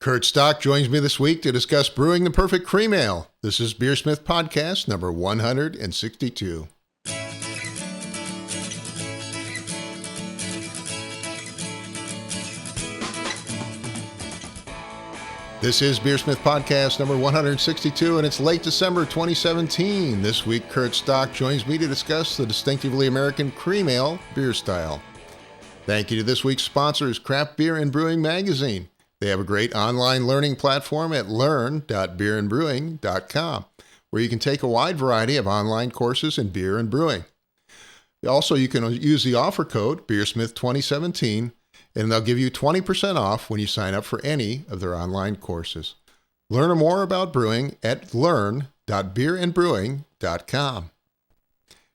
Curt Stock joins me this week to discuss brewing the perfect cream ale. This is BeerSmith Podcast number 162. This is BeerSmith Podcast number 162, and it's late December 2017. This week, Curt Stock joins me to discuss the distinctively American cream ale beer style. Thank you to this week's sponsors, Craft Beer and Brewing Magazine. They have a great online learning platform at learn.beerandbrewing.com, where you can take a wide variety of online courses in beer and brewing. Also, you can use the offer code BeerSmith2017, and they'll give you 20% off when you sign up for any of their online courses. Learn more about brewing at learn.beerandbrewing.com.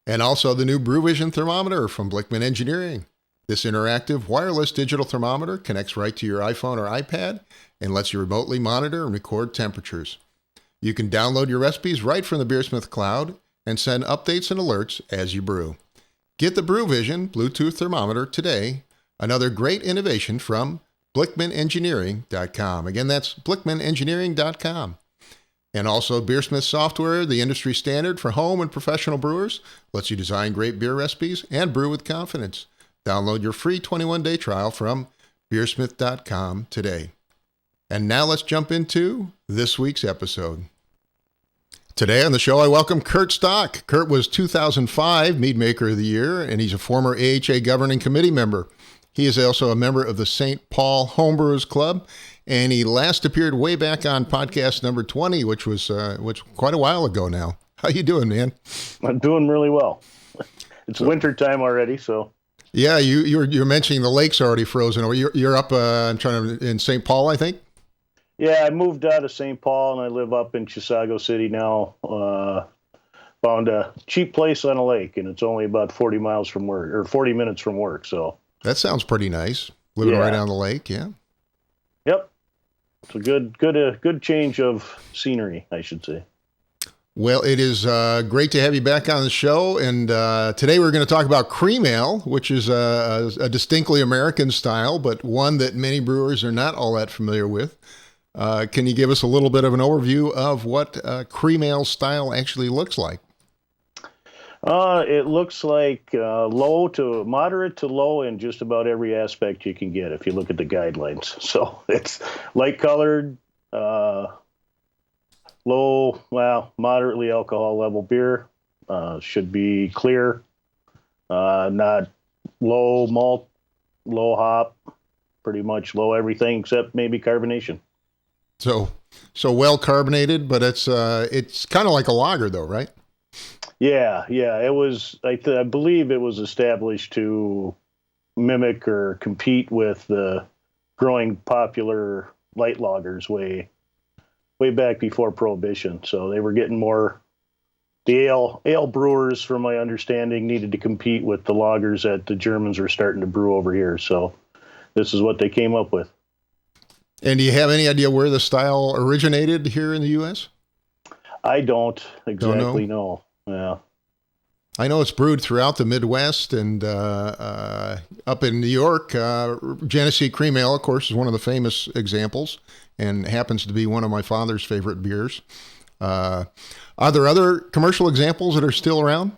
And also the new BrewVision thermometer from Blickman Engineering. This interactive wireless digital thermometer connects right to your iPhone or iPad and lets you remotely monitor and record temperatures. You can download your recipes right from the BeerSmith cloud and send updates and alerts as you brew. Get the BrewVision Bluetooth thermometer today. Another great innovation from BlickmanEngineering.com. Again, that's BlickmanEngineering.com. And also BeerSmith software, the industry standard for home and professional brewers, lets you design great beer recipes and brew with confidence. Download your free 21-day trial from BeerSmith.com today. And now let's jump into this week's episode. Today on the show, I welcome Curt Stock. Curt was 2005 Mead Maker of the Year, and he's a former AHA Governing Committee member. He is also a member of the St. Paul Homebrewers Club, and he last appeared way back on podcast number 20, which was quite a while ago now. How you doing, man? I'm doing really well. It's winter time already, so... Yeah, you're mentioning the lake's already frozen. You're up. In St. Paul, I think. Yeah, I moved out of St. Paul and I live up in Chisago City now. Found a cheap place on a lake, and it's only about 40 miles from work, or 40 minutes from work. So that sounds pretty nice. Living right on the lake, yeah. Yep, it's a good change of scenery, I should say. Well, it is great to have you back on the show, and today we're going to talk about cream ale, which is a distinctly American style, but one that many brewers are not all that familiar with. Can you give us a little bit of an overview of what cream ale style actually looks like? It looks like low to moderate to low in just about every aspect you can get if you look at the guidelines. So it's light colored, low, moderately alcohol level beer, should be clear, not low malt, low hop, pretty much low everything except maybe carbonation. So well carbonated, but it's kind of like a lager though, right? Yeah. It was, I believe it was established to mimic or compete with the growing popular light lagers way back before Prohibition. So they were getting more, the ale brewers, from my understanding, needed to compete with the lagers that the Germans were starting to brew over here. So this is what they came up with. And do you have any idea where the style originated here in the U.S.? I don't exactly know. Yeah. I know it's brewed throughout the Midwest and up in New York. Genesee Cream Ale, of course, is one of the famous examples and happens to be one of my father's favorite beers. Are there other commercial examples that are still around?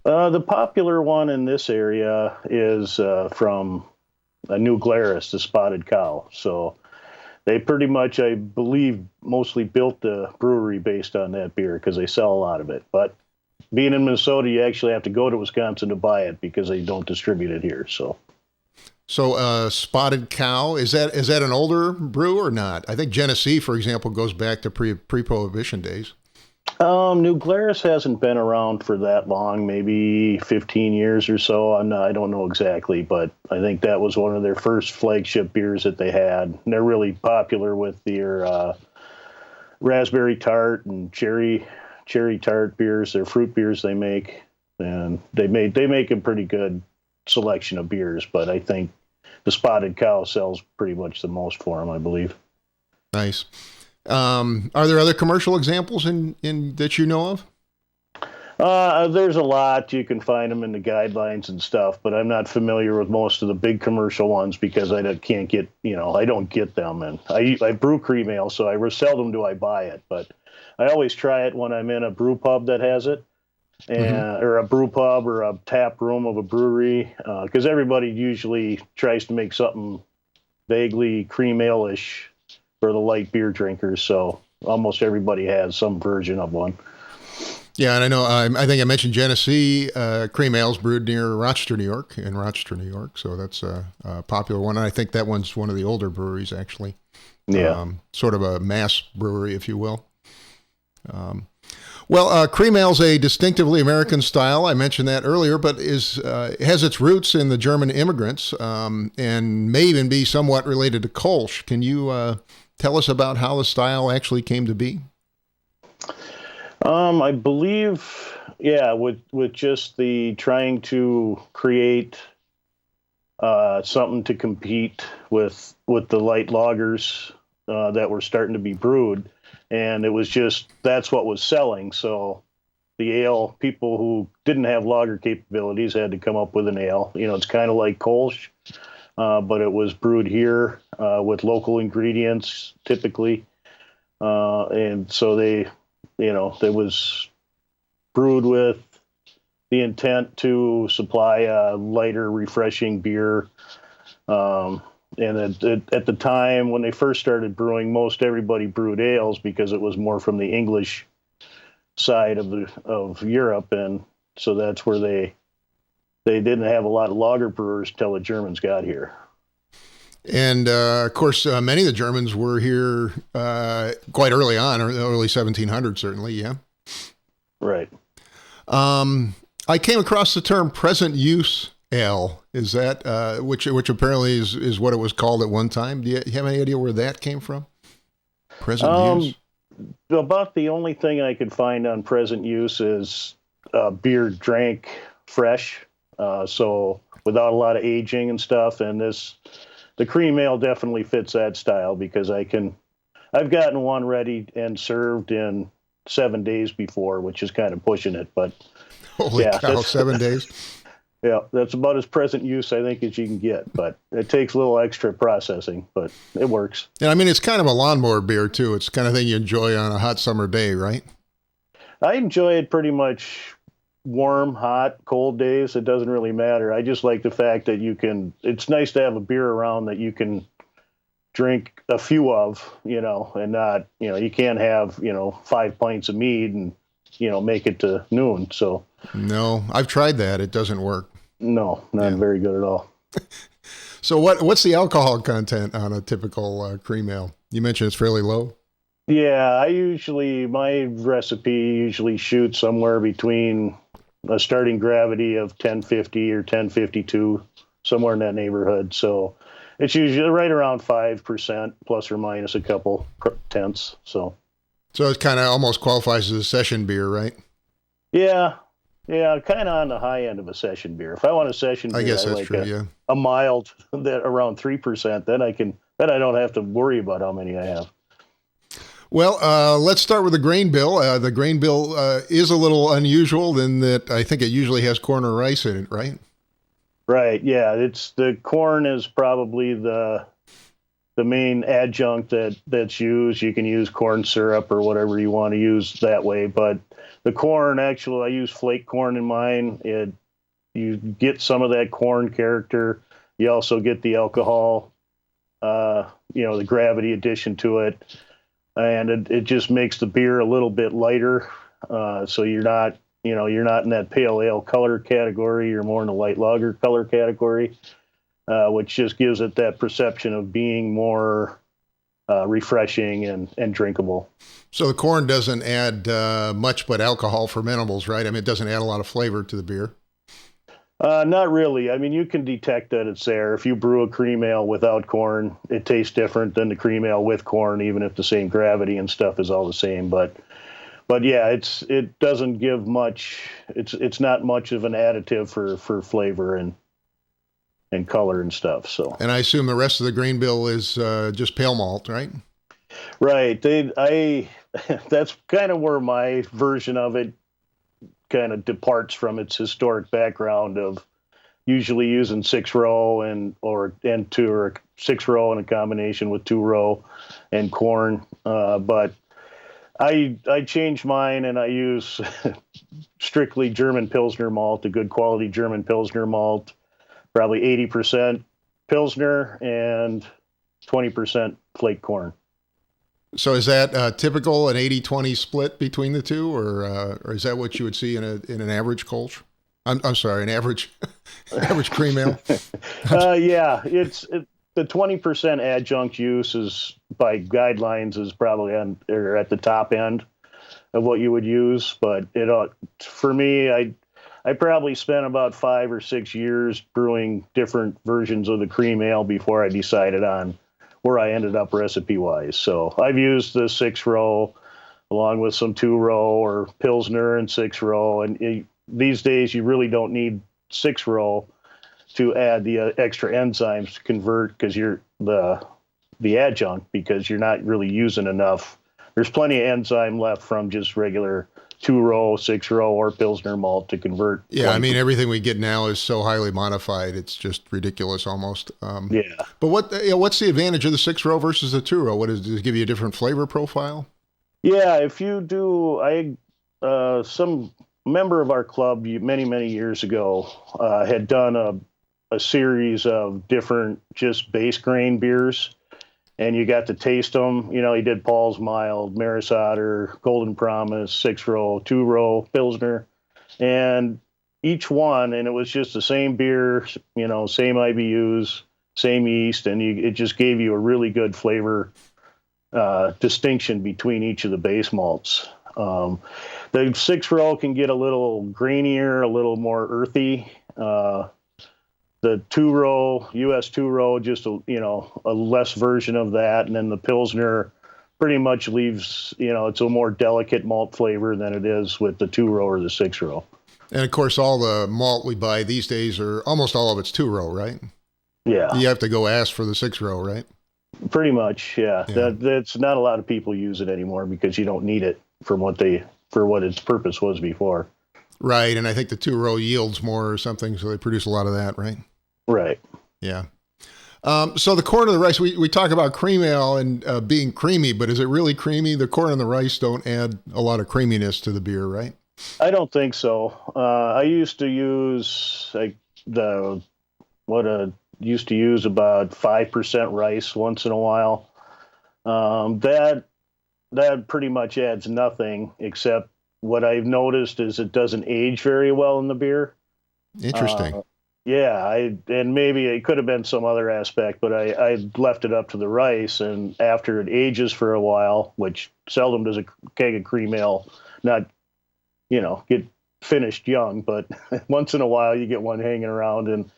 The popular one in this area is from New Glarus, the Spotted Cow. So they pretty much, I believe, mostly built the brewery based on that beer because they sell a lot of it. But being in Minnesota, you actually have to go to Wisconsin to buy it because they don't distribute it here. So Spotted Cow, is that an older brew or not? I think Genesee, for example, goes back to pre-Prohibition days. New Glarus hasn't been around for that long, maybe 15 years or so. I don't know exactly, but I think that was one of their first flagship beers that they had. And they're really popular with their raspberry tart and cherry tart beers. Their fruit beers they make, and they make a pretty good selection of beers. But I think the Spotted Cow sells pretty much the most for them, I believe. Nice. Are there other commercial examples in that you know of? There's a lot. You can find them in the guidelines and stuff, but I'm not familiar with most of the big commercial ones because can't get, I don't get them. And I brew cream ale, so seldom do I buy it, but I always try it when I'm in a brew pub that has it, or a brew pub or a tap room of a brewery, because everybody usually tries to make something vaguely cream ale-ish for the light beer drinkers. So almost everybody has some version of one. Yeah, and I know, I think I mentioned Genesee cream ales brewed near Rochester, New York, so that's a popular one. And I think that one's one of the older breweries, actually. Yeah. Sort of a mass brewery, if you will. Cream ale's a distinctively American style. I mentioned that earlier, but has its roots in the German immigrants, and may even be somewhat related to Kolsch. Can you tell us about how the style actually came to be? I believe, with just the trying to create something to compete with the light lagers that were starting to be brewed, and it was just that's what was selling. So the ale, people who didn't have lager capabilities had to come up with an ale. It's kind of like Kolsch, but it was brewed here with local ingredients typically, and so that was brewed with the intent to supply a lighter, refreshing beer. And at the time when they first started brewing, most everybody brewed ales because it was more from the English side of Europe, and so that's where they didn't have a lot of lager brewers till the Germans got here. And, of course, many of the Germans were here quite early on, or early 1700s, certainly, yeah. Right. I came across the term present use ale. Is that, which apparently is what it was called at one time. Do you have any idea where that came from? Present use? About the only thing I could find on present use is beer drank fresh, so without a lot of aging and stuff, and the cream ale definitely fits that style because I've gotten one ready and served in 7 days before, which is kind of pushing it, but holy cow, 7 days. Yeah, that's about as present use I think as you can get, but it takes a little extra processing, but it works. And I mean, it's kind of a lawnmower beer too. It's the kind of thing you enjoy on a hot summer day, right? I enjoy it pretty much warm, hot, cold days. It doesn't really matter. I just like the fact that it's nice to have a beer around that you can drink a few of, and not, you can't have, 5 pints of mead and, make it to noon. So no, I've tried that. It doesn't work. No, not very good at all. So what's the alcohol content on a typical cream ale? You mentioned it's fairly low. Yeah, my recipe usually shoots somewhere between a starting gravity of 1050 or 1052, somewhere in that neighborhood. So it's usually right around 5% plus or minus a couple tenths. So it kind of almost qualifies as a session beer, right? Yeah, kind of on the high end of a session beer. If I want a session beer, I guess that's true. Yeah, a mild that around 3%. Then I don't have to worry about how many I have. Well, let's start with the grain bill. The grain bill is a little unusual in that I think it usually has corn or rice in it, right? Right. Yeah, the corn is probably the main adjunct that's used. You can use corn syrup or whatever you want to use that way, but the corn, actually, I use flake corn in mine. You get some of that corn character. You also get the alcohol, the gravity addition to it. And it just makes the beer a little bit lighter. So you're not in that pale ale color category. You're more in the light lager color category, which just gives it that perception of being more refreshing and drinkable. So the corn doesn't add much but alcohol fermentables, right? I mean, it doesn't add a lot of flavor to the beer. Not really. I mean, you can detect that it's there. If you brew a cream ale without corn, it tastes different than the cream ale with corn, even if the same gravity and stuff is all the same. But yeah, it doesn't give much. It's not much of an additive for flavor and color and stuff. So. And I assume the rest of the grain bill is just pale malt, right? Right. That's kind of where my version of it kind of departs from its historic background of usually using 6-row and 6-row in a combination with 2-row and corn. But I changed mine, and I use strictly German Pilsner malt, a good quality German Pilsner malt, probably 80% Pilsner and 20% flake corn. So is that typical, an 80-20 split between the two, or is that what you would see in an average Kolsch? I'm sorry, an average cream ale? Yeah, the 20% adjunct use is, by guidelines, is probably at the top end of what you would use. But for me, I probably spent about 5 or 6 years brewing different versions of the cream ale before I decided on where I ended up recipe wise. So I've used the 6-row along with some 2-row or Pilsner and 6-row. And these days you really don't need 6-row to add the extra enzymes to convert, because you're the adjunct, because you're not really using enough. There's plenty of enzyme left from just regular 2-row, 6-row, or Pilsner malt to convert. Yeah, I mean, everything we get now is so highly modified, it's just ridiculous almost. Yeah. But what's the advantage of the 6-row versus the 2-row? Does it give you a different flavor profile? Yeah, if you do, some member of our club many, many years ago had done a series of different just base grain beers, and you got to taste them. You know, he did Paul's Mild, Maris Otter, Golden Promise, 6-row, 2-row, Pilsner, and each one, and it was just the same beer, you know, same IBUs, same yeast, and it just gave you a really good flavor distinction between each of the base malts. The 6-row can get a little grainier, a little more earthy. The 2-row, US 2-row, just a less version of that, and then the Pilsner pretty much leaves, it's a more delicate malt flavor than it is with the 2-row or the 6-row. And of course, all the malt we buy these days are almost all of it's 2-row, right? Yeah. You have to go ask for the 6-row, right? Pretty much, yeah. That's not a lot of people use it anymore because you don't need it for what its purpose was before. Right, and I think the 2-row yields more or something, so they produce a lot of that, right? Right. Yeah. So the corn and the rice, we talk about cream ale and being creamy, but is it really creamy? The corn and the rice don't add a lot of creaminess to the beer, right? I don't think so. I used to use about 5% rice once in a while. That pretty much adds nothing, except what I've noticed is it doesn't age very well in the beer. Interesting. And maybe it could have been some other aspect, but I left it up to the rice, and after it ages for a while, which seldom does a keg of cream ale not, get finished young, but once in a while you get one hanging around, and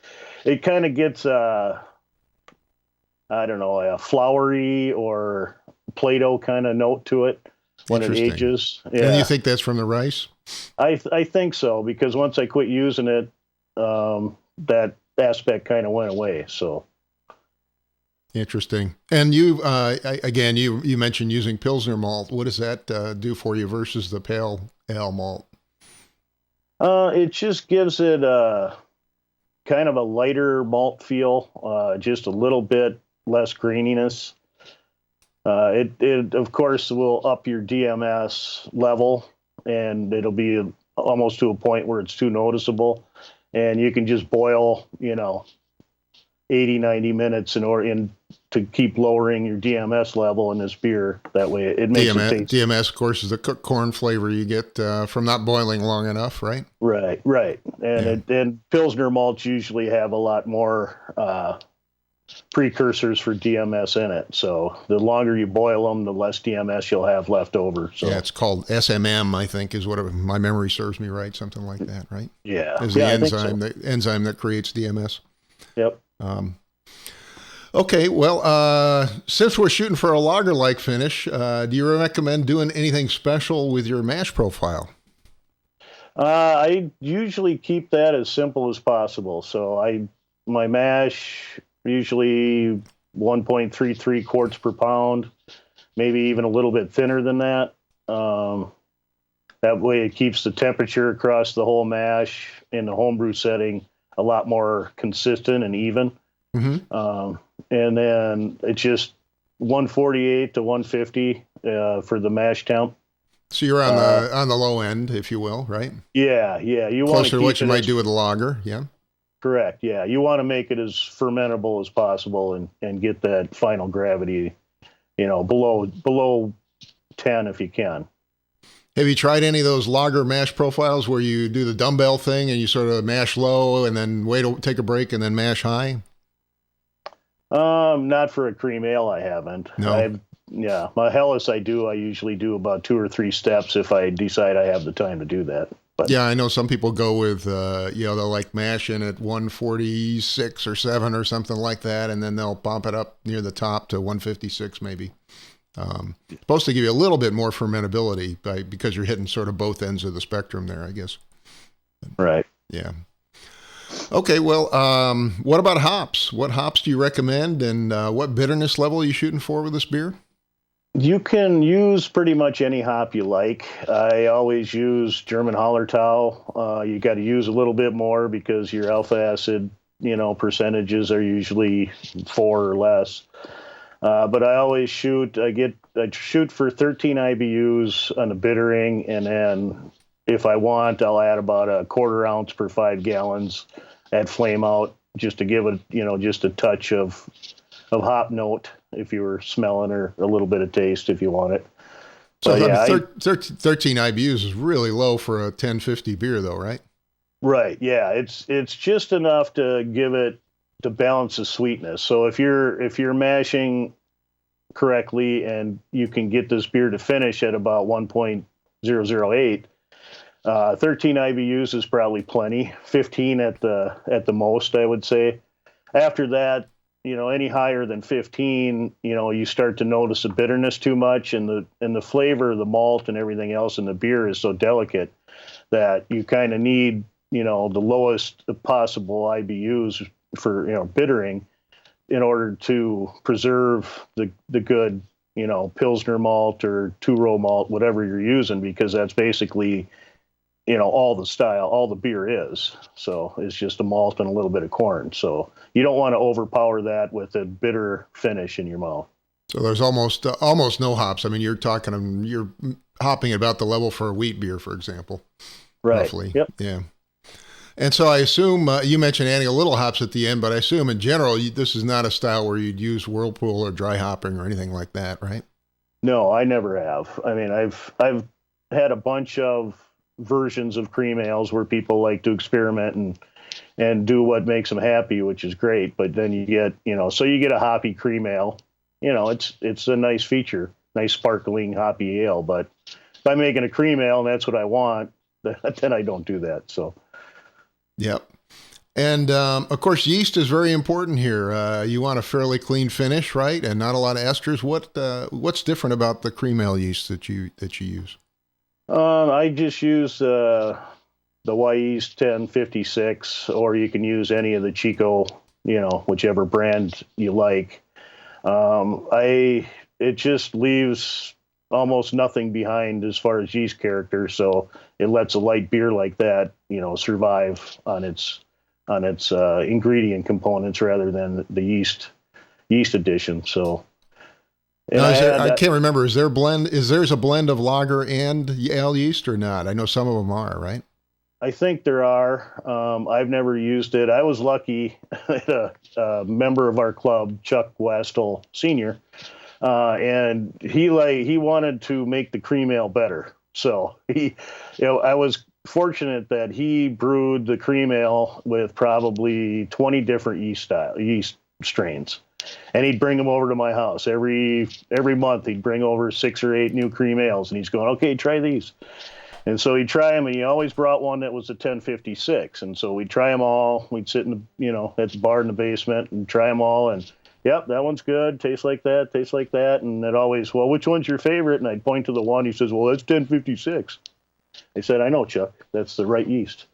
it kind of gets a floury or Play-Doh kind of note to it when it ages. Yeah. And you think that's from the rice? I think so, because once I quit using it, that aspect kind of went away. So interesting. And you mentioned using Pilsner malt. What does that do for you versus the pale ale malt? It just gives it a kind of a lighter malt feel, just a little bit less graininess. It of course will up your DMS level, and it'll be almost to a point where it's too noticeable. And you can just boil, 80, 90 minutes to keep lowering your DMS level in this beer. That way it makes it taste. DMS, of course, is the cooked corn flavor you get from not boiling long enough, right? Right. And Pilsner malts usually have a lot more precursors for DMS in it. So the longer you boil them, the less DMS you'll have left over. So. Yeah, it's called SMM, I think, is what my memory serves me right, something like that, right? Yeah. Is the enzyme that creates DMS. Yep. Okay, well, since we're shooting for a lager-like finish, do you recommend doing anything special with your mash profile? I usually keep that as simple as possible. So my mash usually 1.33 quarts per pound, maybe even a little bit thinner than that. That way it keeps the temperature across the whole mash in the homebrew setting a lot more consistent and even. Mm-hmm. And then it's just 148 to 150 for the mash temp. So you're on the low end, if you will, right? Yeah. You want Closer to what you might do with a lager, yeah. Correct. Yeah, you want to make it as fermentable as possible and get that final gravity, below 10 if you can. Have you tried any of those lager mash profiles where you do the dumbbell thing and you sort of mash low and then take a break and then mash high? Not for a cream ale, I haven't. No. My Helles I usually do about 2 or 3 steps if I decide I have the time to do that. But yeah, I know some people go with, they'll like mash in at 146 or 7 or something like that, and then they'll bump it up near the top to 156 maybe. Supposed to give you a little bit more fermentability because you're hitting sort of both ends of the spectrum there, I guess. Right. Yeah. Okay, well, what about hops? What hops do you recommend, and what bitterness level are you shooting for with this beer? You can use pretty much any hop you like. I always use German Hallertau. You got to use a little bit more because your alpha acid, percentages are usually 4 or less. But I always shoot. I shoot for 13 IBUs on the bittering, and then if I want, I'll add about a 1/4 ounce per 5 gallons at flame out just to give it, just a touch of hop note if you were smelling, or a little bit of taste if you want it. So yeah, 13 IBUs is really low for a 1050 beer though, right? Right. Yeah. It's just enough to give it, to balance the sweetness. So if you're mashing correctly and you can get this beer to finish at about 1.008, 13 IBUs is probably plenty. 15 at the most, I would say. After that, any higher than 15, you start to notice the bitterness too much, and the flavor, the malt and everything else in the beer is so delicate that you kind of need, the lowest possible IBUs for, bittering in order to preserve the good, Pilsner malt or 2-row malt, whatever you're using, because that's basically, all the beer is. So it's just a malt and a little bit of corn. So you don't want to overpower that with a bitter finish in your mouth. So there's almost no hops. I mean, you're hopping about the level for a wheat beer, for example. Right. Roughly. Yep. Yeah. And so I assume you mentioned adding a little hops at the end, but I assume in general, this is not a style where you'd use whirlpool or dry hopping or anything like that, right? No, I never have. I mean, I've had a bunch of versions of cream ales where people like to experiment and do what makes them happy, which is great. But then you get, so you get a hoppy cream ale, it's a nice feature, nice sparkling hoppy ale. But if I'm making a cream ale and that's what I want, then I don't do that. So. Yep. And, of course, yeast is very important here. You want a fairly clean finish, right? And not a lot of esters. What's different about the cream ale yeast that you use? I just use the Yeast 1056, or you can use any of the Chico, whichever brand you like. It just leaves almost nothing behind as far as yeast character, so it lets a light beer like that, survive on its ingredient components rather than the yeast addition. So. Now, I can't remember. Is there a blend of lager and ale yeast or not? I know some of them are, right? I think there are. I've never used it. I was lucky. A member of our club, Chuck Westel Sr., and he wanted to make the cream ale better. So I was fortunate that he brewed the cream ale with probably 20 different yeast strains. And he'd bring them over to my house every month. He'd bring over 6 or 8 new cream ales, and he's going, "Okay, try these." And so he'd try them, and he always brought one that was a 1056. And so we'd try them all. We'd sit in the, at the bar in the basement and try them all. And yep, that one's good. Tastes like that. Tastes like that. And it always, well, which one's your favorite? And I'd point to the one. He says, "Well, that's 1056. I said, "I know, Chuck. That's the right yeast."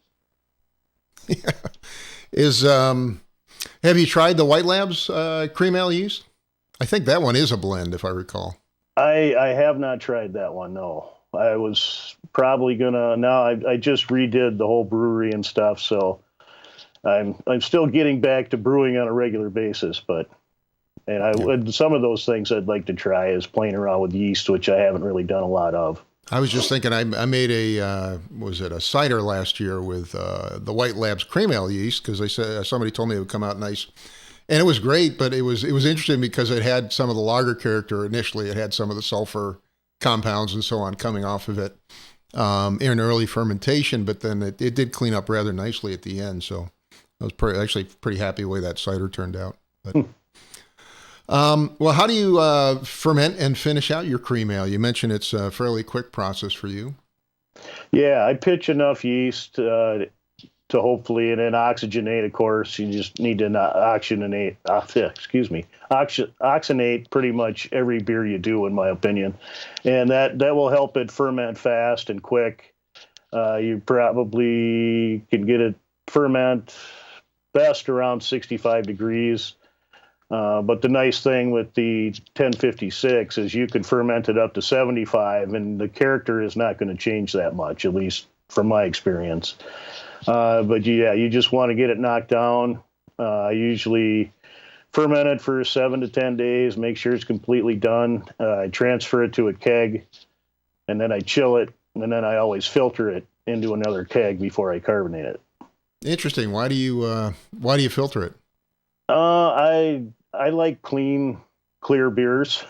Yeah. Have you tried the White Labs cream ale yeast? I think that one is a blend, if I recall. I have not tried that one, no. I was probably gonna. Now I just redid the whole brewery and stuff, so I'm still getting back to brewing on a regular basis. But some of those things I'd like to try is playing around with yeast, which I haven't really done a lot of. I was just thinking, I made a cider last year with the White Labs cream ale yeast, because they said somebody told me it would come out nice, and it was great. But it was interesting because it had some of the lager character initially. It had some of the sulfur compounds and so on coming off of it in early fermentation, but then it did clean up rather nicely at the end. So I was actually pretty happy the way that cider turned out. But well, how do you ferment and finish out your cream ale? You mentioned it's a fairly quick process for you. Yeah, I pitch enough yeast to hopefully, and then oxygenate, of course. You just need to oxygenate pretty much every beer you do, in my opinion. And that will help it ferment fast and quick. You probably can get it ferment best around 65 degrees. But the nice thing with the 1056 is you can ferment it up to 75, and the character is not going to change that much, at least from my experience. But yeah, you just want to get it knocked down. I usually ferment it for 7 to 10 days, make sure it's completely done. I transfer it to a keg, and then I chill it, and then I always filter it into another keg before I carbonate it. Interesting. Why do you filter it? I like clear beers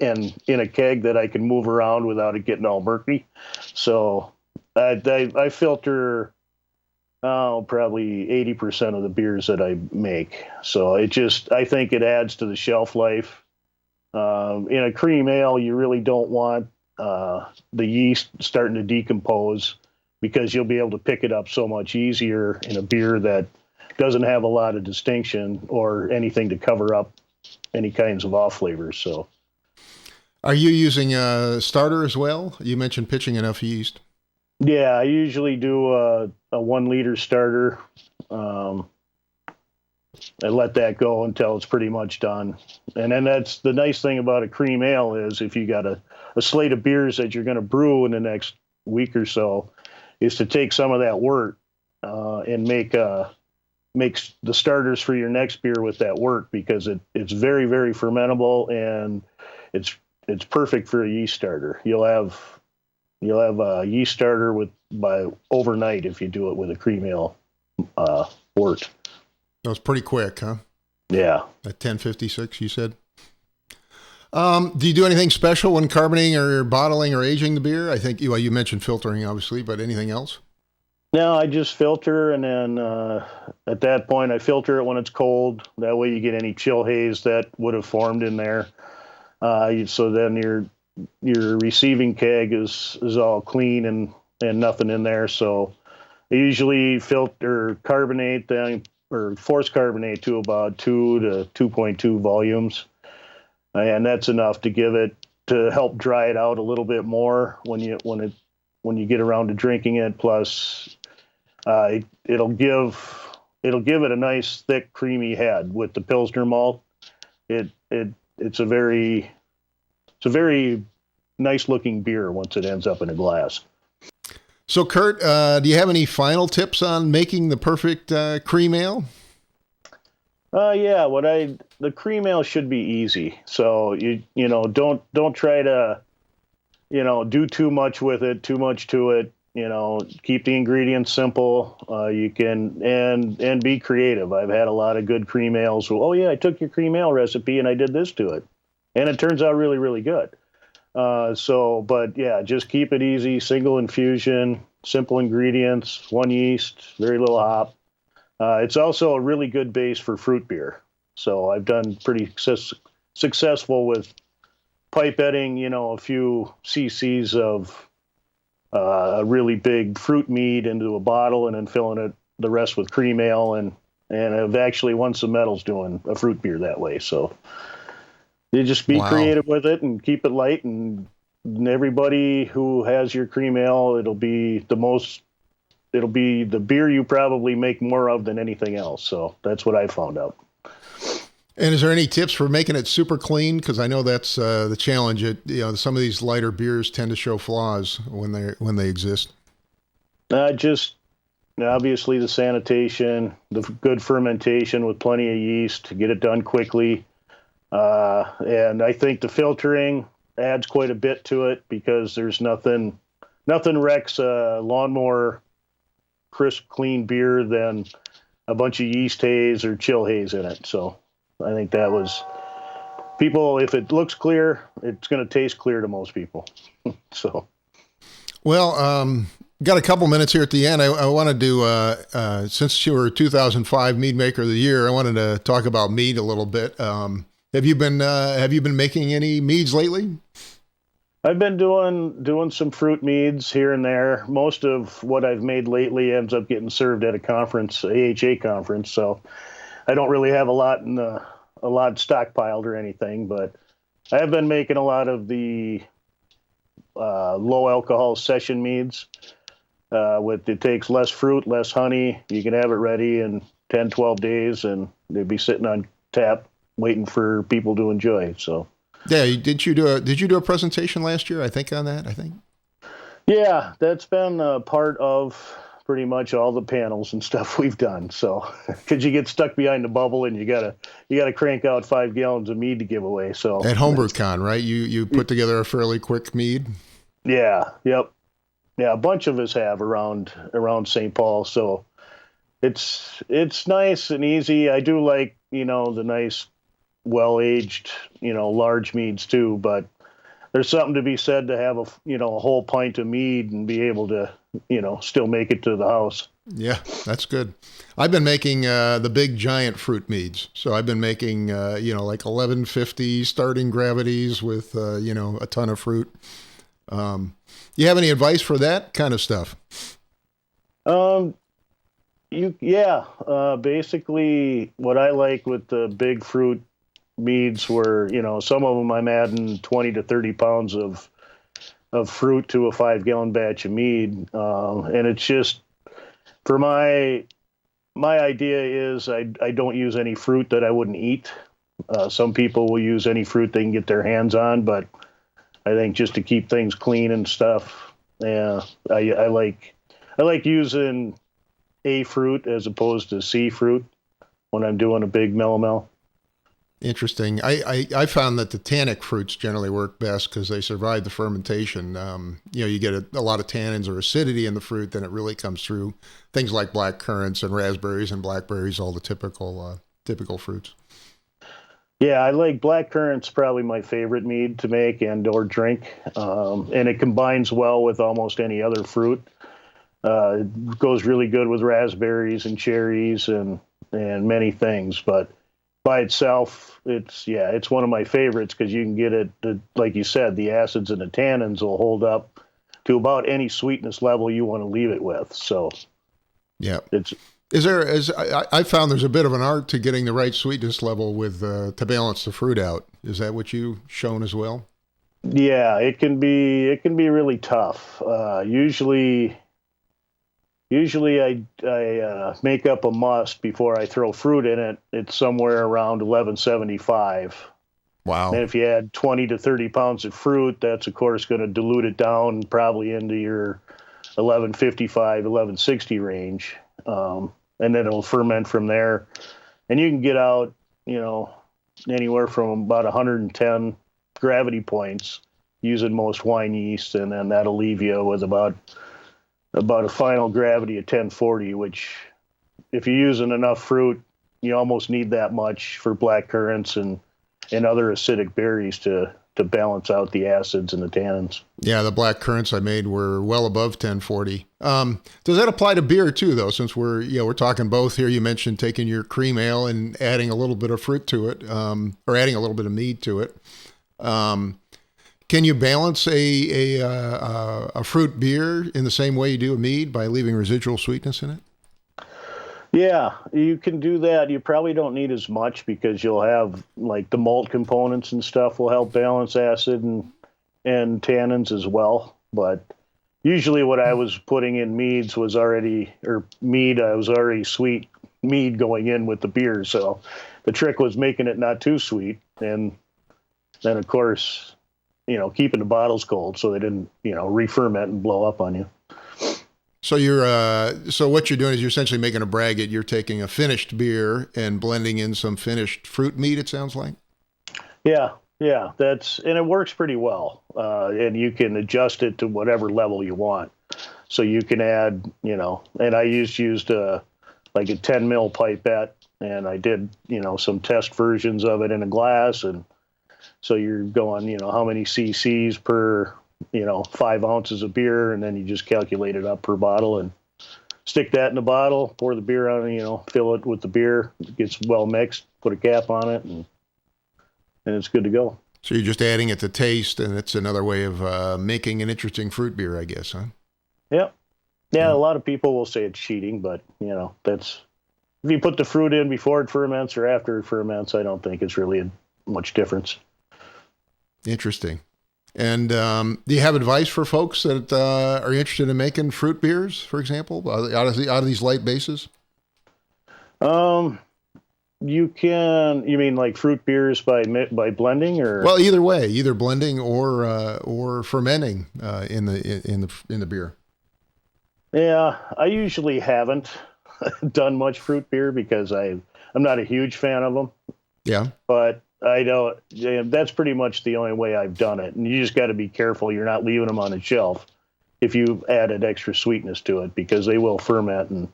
and in a keg that I can move around without it getting all murky. So I filter probably 80% of the beers that I make. So I think it adds to the shelf life. In a cream ale, you really don't want the yeast starting to decompose, because you'll be able to pick it up so much easier in a beer that doesn't have a lot of distinction or anything to cover up any kinds of off flavors. So, are you using a starter as well? You mentioned pitching enough yeast. Yeah, I usually do a 1 liter starter. I let that go until it's pretty much done. And then that's the nice thing about a cream ale is if you got a slate of beers that you're going to brew in the next week or so, is to take some of that wort and make the starters for your next beer with that wort, because it's very, very fermentable, and it's perfect for a yeast starter. You'll have a yeast starter by overnight if you do it with a cream ale wort. That was pretty quick, huh? Yeah. At 1056, you said. Do you do anything special when carbonating or bottling or aging the beer? I think you mentioned filtering, obviously, but anything else? No, I just filter, and then at that point, I filter it when it's cold. That way, you get any chill haze that would have formed in there. So then your receiving keg is all clean and nothing in there. So I usually filter carbonate then, or force carbonate to about 2 to 2.2 volumes, and that's enough to help dry it out a little bit more when you get around to drinking it. Plus, it'll give it a nice thick creamy head with the Pilsner malt. It's a very nice looking beer once it ends up in a glass. So, Curt, do you have any final tips on making the perfect cream ale? Yeah, the cream ale should be easy. So you don't try to do too much with it, too much to it. Keep the ingredients simple. You can and be creative. I've had a lot of good cream ales. Oh yeah, I took your cream ale recipe and I did this to it, and it turns out really, really good. But yeah, just keep it easy. Single infusion, simple ingredients, 1 yeast, very little hop. It's also a really good base for fruit beer. So I've done pretty successful with pipetting, a few cc's of a really big fruit mead into a bottle, and then filling the rest with cream ale, and I've actually won some medals doing a fruit beer that way. So you just be creative with it and keep it light, and everybody who has your cream ale, it'll be the beer you probably make more of than anything else. So that's what I found out. And is there any tips for making it super clean? Because I know that's the challenge. Some of these lighter beers tend to show flaws when they exist. Just obviously the sanitation, the good fermentation with plenty of yeast to get it done quickly. And I think the filtering adds quite a bit to it because there's nothing wrecks a lawnmower crisp, clean beer than a bunch of yeast haze or chill haze in it. So I think that was people, if it looks clear, it's going to taste clear to most people. So, well, got a couple minutes here at the end. I wanted to, since you were 2005 Mead Maker of the Year, I wanted to talk about mead a little bit. Have you been making any meads lately? I've been doing some fruit meads here and there. Most of what I've made lately ends up getting served at a conference, AHA conference. So I don't really have a lot stockpiled or anything, but I have been making a lot of the low alcohol session meads. It takes less fruit, less honey. You can have it ready in 10, 12 days, and they'd be sitting on tap waiting for people to enjoy. So, yeah, did you do a presentation last year? I think on that. Yeah, that's been a part of pretty much all the panels and stuff we've done. So, because you get stuck behind the bubble and you gotta crank out 5 gallons of mead to give away. So at HomebrewCon, right? You put together a fairly quick mead. Yeah. Yep. Yeah, a bunch of us have around St. Paul. So it's nice and easy. I do like the nice, well-aged large meads too. But there's something to be said to have a whole pint of mead and be able to still make it to the house. Yeah, that's good. I've been making the big giant fruit meads. So I've been making like 1150 starting gravities with a ton of fruit. You have any advice for that kind of stuff? Basically what I like with the big fruit meads were, some of them I'm adding 20 to 30 pounds of fruit to a 5-gallon batch of mead. And it's just, for my idea is I don't use any fruit that I wouldn't eat. Some people will use any fruit they can get their hands on, but I think just to keep things clean and stuff, yeah, I like using A fruit as opposed to C fruit when I'm doing a big mellow. Interesting. I found that the tannic fruits generally work best because they survive the fermentation. You get a lot of tannins or acidity in the fruit, then it really comes through. Things like black currants and raspberries and blackberries, all the typical fruits. Yeah, I like black currants, probably my favorite mead to make and or drink. And it combines well with almost any other fruit. It goes really good with raspberries and cherries and many things. But by itself, it's one of my favorites because you can get it, like you said, the acids and the tannins will hold up to about any sweetness level you want to leave it with. So, yeah, I found there's a bit of an art to getting the right sweetness level with to balance the fruit out. Is that what you've shown as well? Yeah, it can be really tough. Usually I make up a must before I throw fruit in it. It's somewhere around 1175. Wow. And if you add 20 to 30 pounds of fruit, that's of course going to dilute it down probably into your 1155, 1160 range. And then it'll ferment from there. And you can get out, anywhere from about 110 gravity points using most wine yeast. And then that'll leave you with about a final gravity of 1040, which if you're using enough fruit, you almost need that much for black currants and other acidic berries to balance out the acids and the tannins. Yeah, the black currants I made were well above 1040. Does that apply to beer too, though? Since we're talking both here, you mentioned taking your cream ale and adding a little bit of fruit to it, or adding a little bit of mead to it. Can you balance a fruit beer in the same way you do a mead by leaving residual sweetness in it? Yeah, you can do that. You probably don't need as much because you'll have like the malt components and stuff will help balance acid and tannins as well. But usually what I was putting in mead, I was already sweet mead going in with the beer. So the trick was making it not too sweet. And then, of course, keeping the bottles cold so they didn't, re-ferment and blow up on you. So so what you're doing is you're essentially making a braggot. You're taking a finished beer and blending in some finished fruit mead, it sounds like. Yeah, and it works pretty well. And you can adjust it to whatever level you want. So you can add, and I used like a 10 mil pipette, and I did, some test versions of it in a glass. And so you're going, how many cc's per, 5 ounces of beer, and then you just calculate it up per bottle and stick that in the bottle, pour the beer on, fill it with the beer. It gets well mixed, put a cap on it, and it's good to go. So you're just adding it to taste, and it's another way of making an interesting fruit beer, I guess, huh? Yep. Yeah, a lot of people will say it's cheating, but, that's, if you put the fruit in before it ferments or after it ferments, I don't think it's really much difference. Interesting. And do you have advice for folks that are interested in making fruit beers, for example, out of these light bases? You mean like fruit beers by blending, or? Well, either way, either blending or fermenting in the beer. Yeah, I usually haven't done much fruit beer because I'm not a huge fan of them. Yeah. But I don't. That's pretty much the only way I've done it, and you just got to be careful. You're not leaving them on a shelf if you added extra sweetness to it, because they will ferment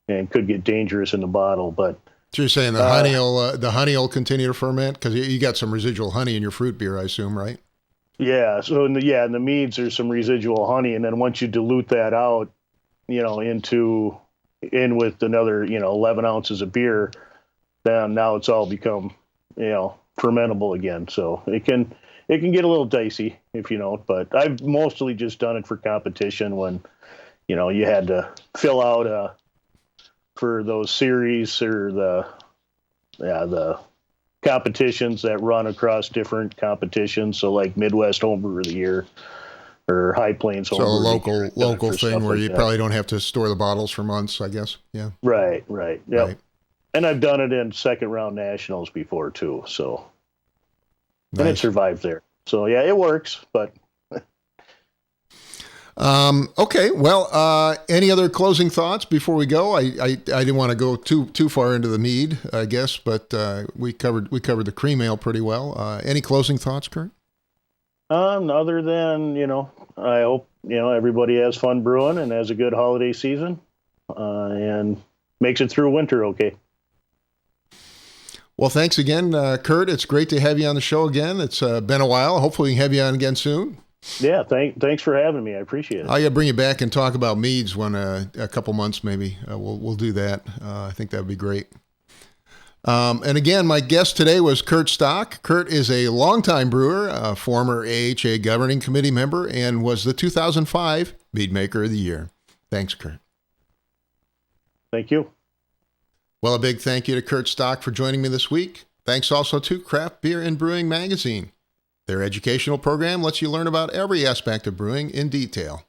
and could get dangerous in the bottle. But so you're saying the honey will continue to ferment because you got some residual honey in your fruit beer, I assume, right? Yeah. So in the meads, there's some residual honey, and then once you dilute that out, in with another 11 ounces of beer, then now it's all become fermentable again. So it can get a little dicey if you don't. But I've mostly just done it for competition when you had to fill out for those series or the competitions that run across different competitions. So like Midwest Homebrewer of the Year or High Plains Homebrewer. So a local thing where you probably don't have to store the bottles for months, I guess. Yeah. Right. Yep. Right. And I've done it in second round nationals before too. So, Nice. And it survived there. So yeah, it works, but. Okay. Well, any other closing thoughts before we go? I didn't want to go too far into the mead, I guess, but we covered the cream ale pretty well. Any closing thoughts, Curt? Other than, I hope, everybody has fun brewing and has a good holiday season, and makes it through winter okay. Well, thanks again, Curt. It's great to have you on the show again. It's been a while. Hopefully we can have you on again soon. Yeah, thanks for having me. I appreciate it. I'll got to bring you back and talk about meads when a couple months maybe. We'll do that. I think that would be great. And again, my guest today was Curt Stock. Curt is a longtime brewer, a former AHA governing committee member, and was the 2005 Mead Maker of the Year. Thanks, Curt. Thank you. Well, a big thank you to Curt Stock for joining me this week. Thanks also to Craft Beer and Brewing Magazine. Their educational program lets you learn about every aspect of brewing in detail.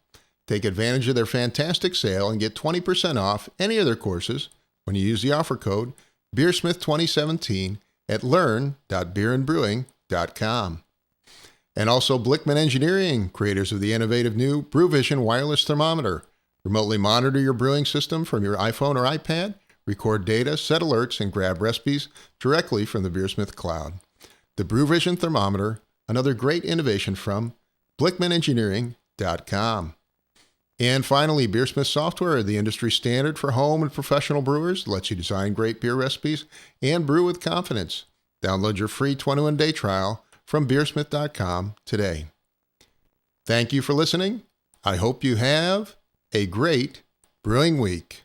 Take advantage of their fantastic sale and get 20% off any of their courses when you use the offer code BeerSmith 2017 at learn.beerandbrewing.com. And also Blickman Engineering, creators of the innovative new BrewVision wireless thermometer. Remotely monitor your brewing system from your iPhone or iPad, record data, set alerts, and grab recipes directly from the BeerSmith cloud. The BrewVision thermometer, another great innovation from BlickmanEngineering.com. And finally, BeerSmith software, the industry standard for home and professional brewers, lets you design great beer recipes and brew with confidence. Download your free 21-day trial from BeerSmith.com today. Thank you for listening. I hope you have a great brewing week.